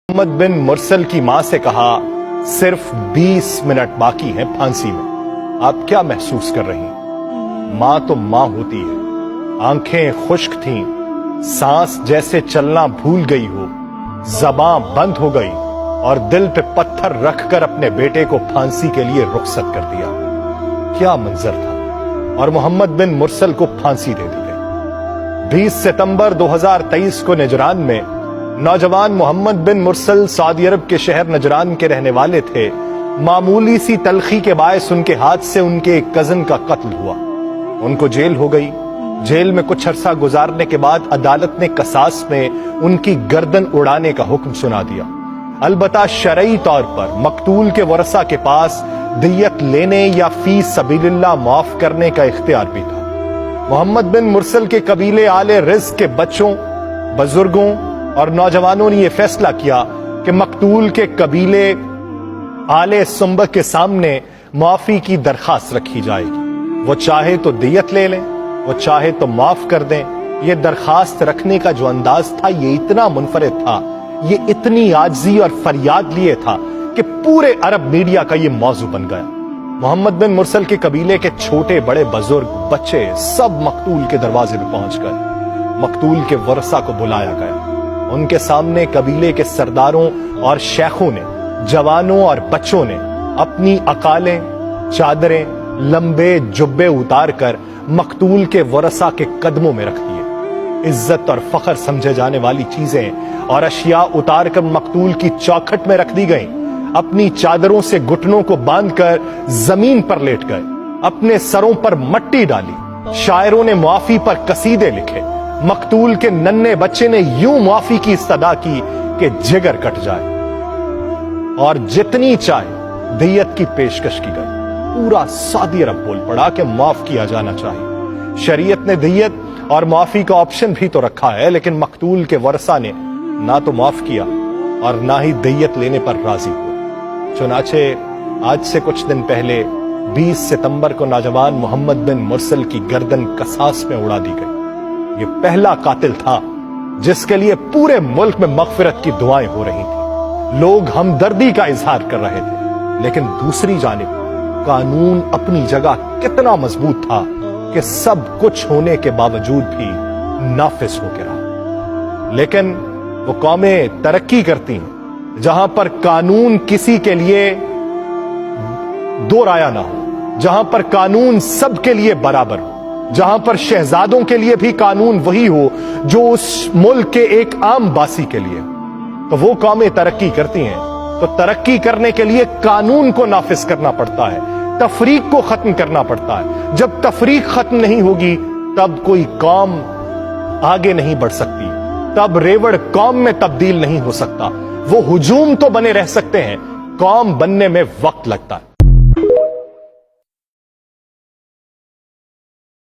मोहम्मद बिन मुरसल की मां से कहा, सिर्फ 20 मिनट बाकी हैं फांसी में। आप क्या महसूस कर रही हैं? मां तो मां होती है। आंखें खुश्क थीं, सांस जैसे चलना भूल गई हो, ज़बां बंद हो गई और दिल पे पत्थर रखकर अपने बेटे को फांसी के लिए रुखसत कर दिया। क्या मंजर था। और मोहम्मद बिन मुरसल को फांसी दे दी गई। 20 सितंबर 2023 को नजरान में नौजवान मोहम्मद बिन मुरसल सऊदी अरब के शहर नजरान के रहने वाले थे। मामूली सी तलखी के बायस उनके हाथ से उनके एक कजन का कत्ल हुआ। उनको जेल हो गई। जेल में कुछ अरसा गुजारने के बाद अदालत ने कसास में उनकी गर्दन उड़ाने का हुक्म सुना दिया। अलबत्ता शरई तौर पर मकतूल के वरसा के पास दियत लेने या फी सबीलिल्लाह माफ करने का इख्तियार भी था। मोहम्मद बिन मुरसल के कबीले आले रिज़्क़ के बच्चों, बुजुर्गों और नौजवानों ने यह फैसला किया कि मकतूल के कबीले आले सुंबह के सामने माफी की दरखास्त रखी जाएगी। वो चाहे तो दियत ले लें, वो चाहे तो माफ कर दें। ये दरखास्त रखने का जो अंदाज था ये इतना मुनफरिद था, ये इतनी आजिज़ी और फरियाद लिए था कि पूरे अरब मीडिया का ये मौजू बन गया। मोहम्मद बिन मुरसल के कबीले के छोटे बड़े बुजुर्ग बच्चे सब मकतूल के दरवाजे पे पहुंच गए। मकतूल के वरसा को बुलाया गया। उनके सामने कबीले के सरदारों और शेखों ने, जवानों और बच्चों ने अपनी अकालें, चादरें, लंबे जुब्बे उतार कर मकतूल के वरसा के कदमों में रख दिए। इज्जत और फख्र समझे जाने वाली चीजें और अशिया उतार कर मकतूल की चौखट में रख दी गई। अपनी चादरों से घुटनों को बांधकर जमीन पर लेट गए। अपने सरों पर मट्टी डाली। शायरों ने मुआफी पर कसीदे लिखे। मकतूल के नन्हे बच्चे ने यूं मुआफी की इस्तदा की कि जिगर कट जाए और जितनी चाहे दियत की पेशकश की गई। पूरा सऊदी अरब बोल पड़ा कि माफ किया जाना चाहिए। शरीयत ने दियत और माफी का ऑप्शन भी तो रखा है, लेकिन मकतूल के वरसा ने ना तो माफ किया और ना ही दियत लेने पर राजी हुए। चुनाचे आज से कुछ दिन पहले 20 सितंबर को नौजवान मोहम्मद बिन मुरसल की गर्दन कसास में उड़ा दी गई। ये पहला कातिल था जिसके लिए पूरे मुल्क में मगफिरत की दुआएं हो रही थी। लोग हमदर्दी का इजहार कर रहे थे, लेकिन दूसरी जानिब कानून अपनी जगह कितना मजबूत था कि सब कुछ होने के बावजूद भी नाफिज होकर रहा। लेकिन वो कौमें तरक्की करती हैं जहां पर कानून किसी के लिए दो राया ना हो, जहां पर कानून सबके लिए बराबर हो, जहां पर शहजादों के लिए भी कानून वही हो जो उस मुल्क के एक आम बासी के लिए। तो वो कौमें तरक्की करती हैं, तो तरक्की करने के लिए कानून को नाफिज करना पड़ता है, तफरीक को खत्म करना पड़ता है। जब तफरीक खत्म नहीं होगी तब कोई कौम आगे नहीं बढ़ सकती, तब रेवड़ कौम में तब्दील नहीं हो सकता। वो हुजूम तो बने रह सकते हैं, कौम बनने में वक्त लगता है।